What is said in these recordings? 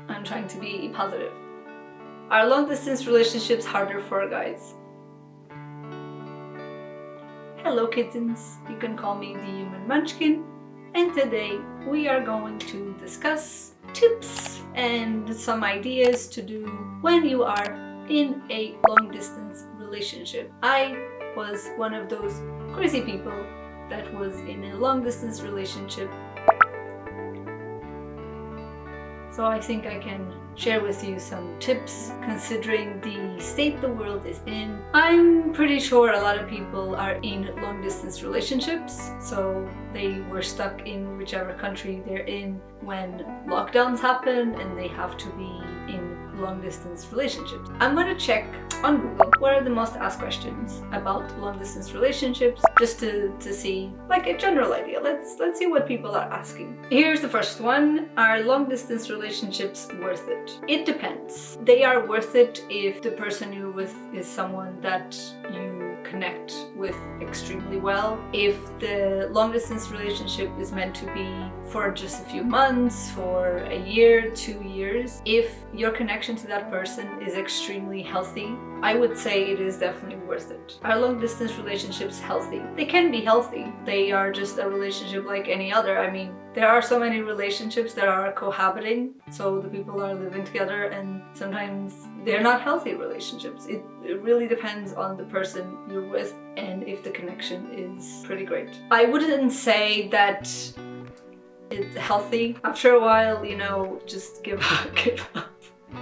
I'm trying to be positive. Are long distance relationships harder for guys? Hello kittens, you can call me the Human Munchkin, and today we are going to discuss tips and some ideas to do when you are in a long distance relationship. I was one of those crazy people that was in a long distance relationship, so I think I can share with you some tips considering the state the world is in. I'm pretty sure a lot of people are in long distance relationships, so they were stuck in whichever country they're in when lockdowns happen and they have to be in long distance relationships. I'm gonna check on Google what are the most asked questions about long distance relationships, just to see like a general idea. Let's see what people are asking. Here's the first one. Are long distance relationships worth it? It depends. They are worth it if the person you're with is someone that you connect with extremely well. If the long distance relationship is meant to be for just a few months, for a year, 2 years, if your connection to that person is extremely healthy, I would say it is definitely worth it. Are long distance relationships healthy? They can be healthy. They are just a relationship like any other. I mean, there are so many relationships that are cohabiting, so the people are living together, and sometimes they're not healthy relationships. It really depends on the person you're with and if the connection is pretty great. I wouldn't say that it's healthy. After a while, you know, just give up.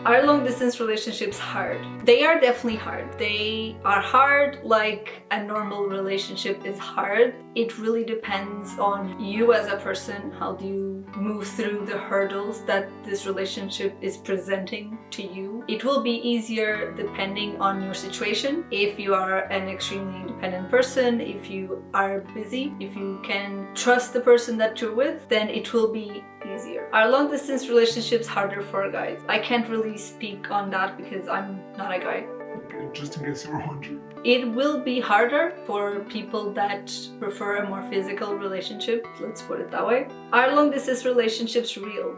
Are long distance relationships hard? They are definitely hard. They are hard like a normal relationship is hard. It really depends on you as a person. How do you move through the hurdles that this relationship is presenting to you? It will be easier depending on your situation. If you are an extremely independent person, if you are busy, if you can trust the person that you're with, then it will be easier. Are long distance relationships harder for guys? I can't really speak on that because I'm not a guy. Okay, just in case you were wondering. It will be harder for people that prefer a more physical relationship, let's put it that way. Are long distance relationships real?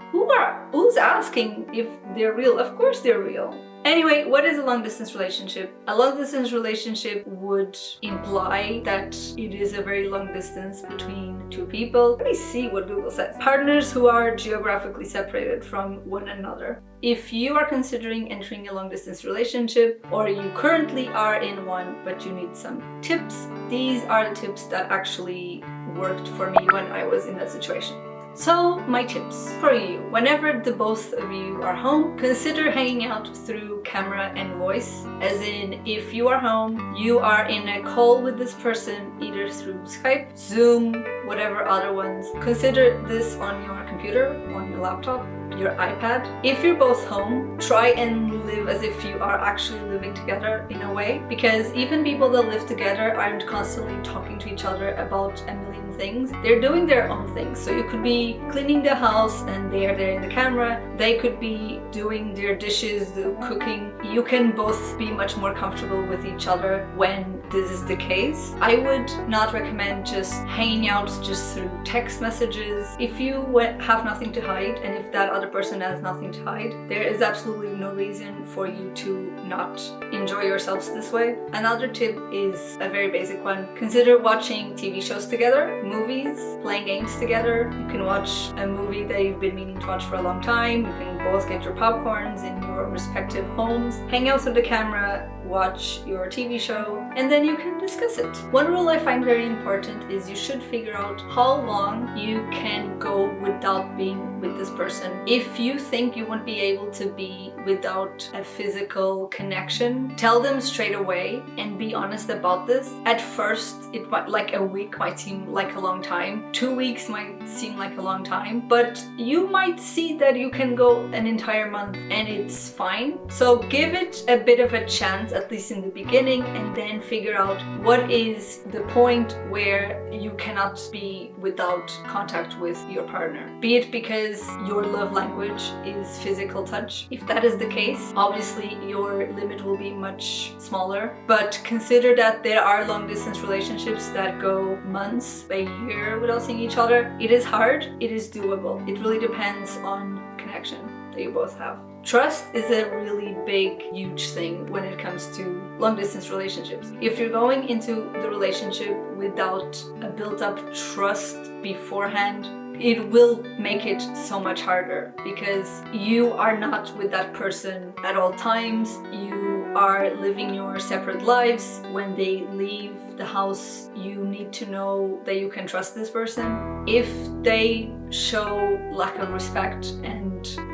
Who's asking if they're real? Of course they're real. Anyway, what is a long distance relationship? A long distance relationship would imply that it is a very long distance between two people. Let me see what Google says. Partners who are geographically separated from one another. If you are considering entering a long distance relationship, or you currently are in one but you need some tips, these are the tips that actually worked for me when I was in that situation. So my tips for you: whenever the both of you are home, consider hanging out through camera and voice. As in, if you are home, you are in a call with this person either through Skype, Zoom, whatever other ones. Consider this on your computer, on your laptop, your iPad. If you're both home, try and live as if you are actually living together in a way, because even people that live together aren't constantly talking to each other about a million things. They're doing their own things. So you could be cleaning the house and they are there in the camera. They could be doing their dishes, the cooking. You can both be much more comfortable with each other when this is the case. I would not recommend just hanging out just through text messages. If you have nothing to hide, and if that other person has nothing to hide, there is absolutely no reason for you to not enjoy yourselves this way. Another tip is a very basic one. Consider watching TV shows together, movies, playing games together. You can watch a movie that you've been meaning to watch for a long time. You can both get your popcorns in your respective homes, hang out with the camera, watch your TV show, and then you can discuss it. One rule I find very important is you should figure out how long you can go without being with this person. If you think you won't be able to be without a physical connection, tell them straight away and be honest about this. At first, it might, like a week might seem like a long time, 2 weeks might seem like a long time, but you might see that you can go an entire month and it's fine. So give it a bit of a chance, at least in the beginning, and then figure out what is the point where you cannot be without contact with your partner. Be it because your love language is physical touch. If that is the case, obviously your limit will be much smaller, but consider that there are long distance relationships that go months, a year without seeing each other. It is hard, it is doable. It really depends on connection. that you both have. Trust is a really big, huge thing when it comes to long distance relationships. If you're going into the relationship without a built-up trust beforehand, it will make it so much harder because you are not with that person at all times. You are living your separate lives. When they leave the house, you need to know that you can trust this person. If they show lack of respect and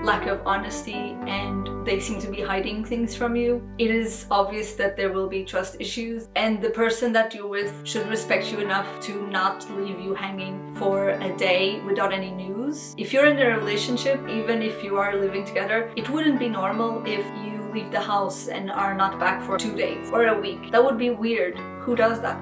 lack of honesty and they seem to be hiding things from you, it is obvious that there will be trust issues, and the person that you're with should respect you enough to not leave you hanging for a day without any news. If you're in a relationship, even if you are living together, it wouldn't be normal if you leave the house and are not back for 2 days or a week. That would be weird. Who does that?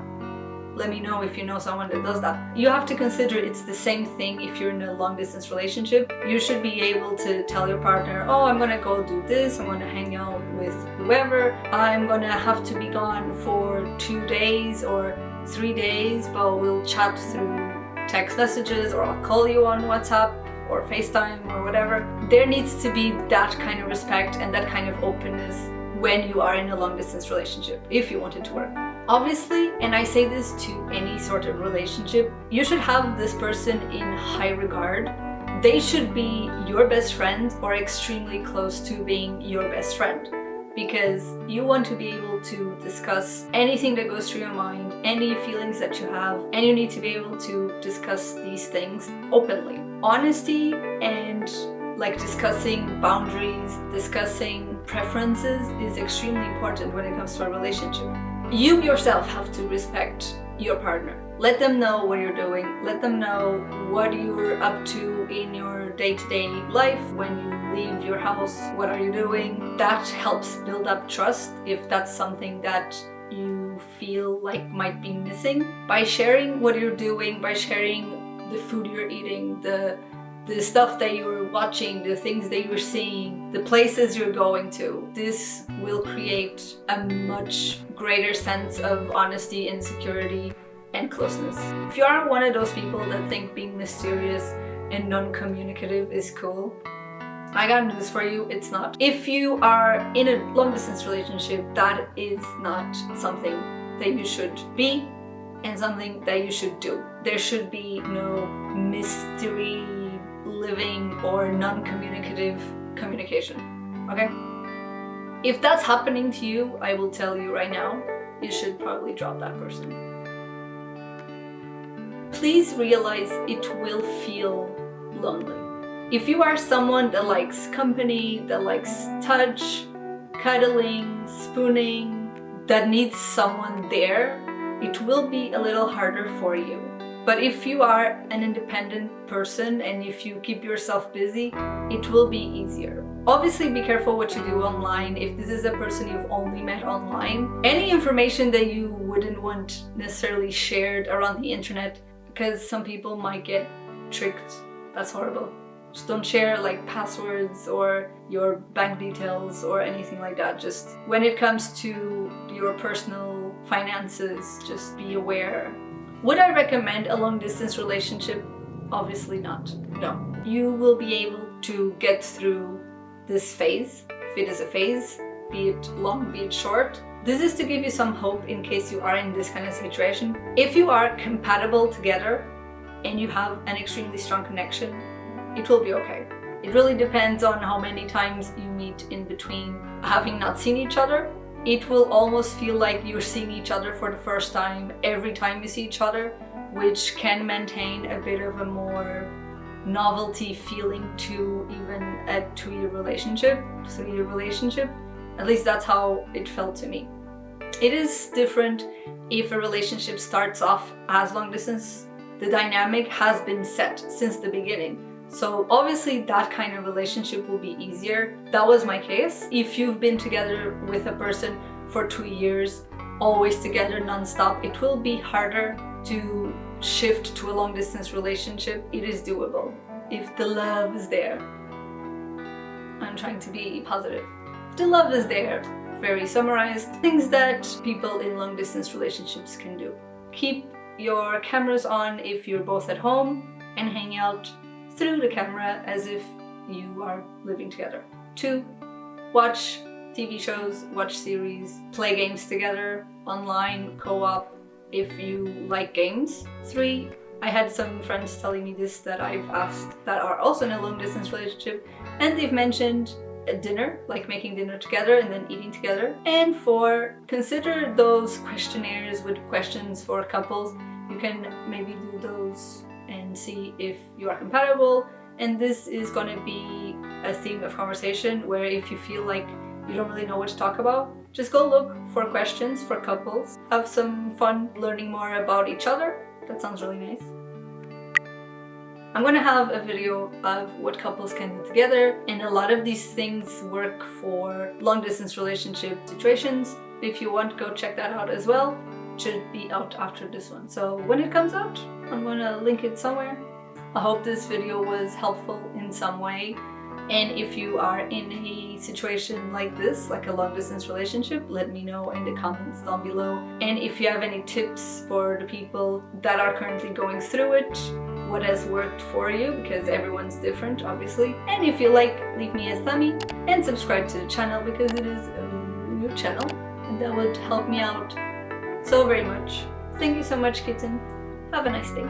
Let me know if you know someone that does that. You have to consider it's the same thing if you're in a long distance relationship. You should be able to tell your partner, oh, I'm gonna go do this, I'm gonna hang out with whoever, I'm gonna have to be gone for 2 days or 3 days, but we'll chat through text messages, or I'll call you on WhatsApp or FaceTime or whatever. There needs to be that kind of respect and that kind of openness when you are in a long distance relationship, if you want it to work. Obviously, and I say this to any sort of relationship, you should have this person in high regard. They should be your best friend or extremely close to being your best friend, because you want to be able to discuss anything that goes through your mind, any feelings that you have, and you need to be able to discuss these things openly. Honesty and discussing boundaries, discussing preferences is extremely important when it comes to a relationship. You yourself have to respect your partner. Let them know what you're doing. Let them know what you're up to in your day-to-day life. When you leave your house, what are you doing? That helps build up trust if that's something that you feel like might be missing. By sharing what you're doing, by sharing the food you're eating, the stuff that you're watching, the things that you're seeing, the places you're going to, this will create a much greater sense of honesty and security and closeness. If you are one of those people that think being mysterious and non-communicative is cool, I got news for you, it's not. If you are in a long distance relationship, that is not something that you should be and something that you should do. There should be no mystery living or non-communicative communication, okay? If that's happening to you, I will tell you right now, you should probably drop that person. Please realize it will feel lonely. If you are someone that likes company, that likes touch, cuddling, spooning, that needs someone there, it will be a little harder for you. But if you are an independent person and if you keep yourself busy, it will be easier. Obviously, be careful what you do online. If this is a person you've only met online, any information that you wouldn't want necessarily shared around the internet, because some people might get tricked. That's horrible. Just don't share passwords or your bank details or anything like that. Just when it comes to your personal finances, just be aware. Would I recommend a long distance relationship? Obviously not. No. You will be able to get through this phase, if it is a phase, be it long, be it short. This is to give you some hope in case you are in this kind of situation. If you are compatible together and you have an extremely strong connection, it will be okay. It really depends on how many times you meet in between having not seen each other. It will almost feel like you're seeing each other for the first time every time you see each other, which can maintain a bit of a more novelty feeling to even a 2-year relationship, 3-year relationship. At least that's how it felt to me. It is different if a relationship starts off as long distance. The dynamic has been set since the beginning. So obviously that kind of relationship will be easier. That was my case. If you've been together with a person for 2 years, always together non-stop, it will be harder to shift to a long distance relationship. It is doable if the love is there. I'm trying to be positive. If the love is there, very summarized, things that people in long distance relationships can do. Keep your cameras on if you're both at home and hang out through the camera as if you are living together. 2, watch TV shows, watch series, play games together, online, co-op, if you like games. 3, I had some friends telling me this that I've asked that are also in a long distance relationship, and they've mentioned a dinner, like making dinner together and then eating together. And 4, consider those questionnaires with questions for couples. You can maybe do those and see if you are compatible. And this is going to be a theme of conversation where if you feel like you don't really know what to talk about, just go look for questions for couples. Have some fun learning more about each other. That sounds really nice. I'm gonna have a video of what couples can do together, and a lot of these things work for long distance relationship situations. If you want, go check that out as well. It should be out after this one. So when it comes out, I'm gonna link it somewhere. I hope this video was helpful in some way. And if you are in a situation like this, like a long distance relationship, let me know in the comments down below. And if you have any tips for the people that are currently going through it, what has worked for you, because everyone's different, obviously. And if you like, leave me a thumbie and subscribe to the channel because it is a new channel and that would help me out so very much. Thank you so much, kitten. Have a nice day.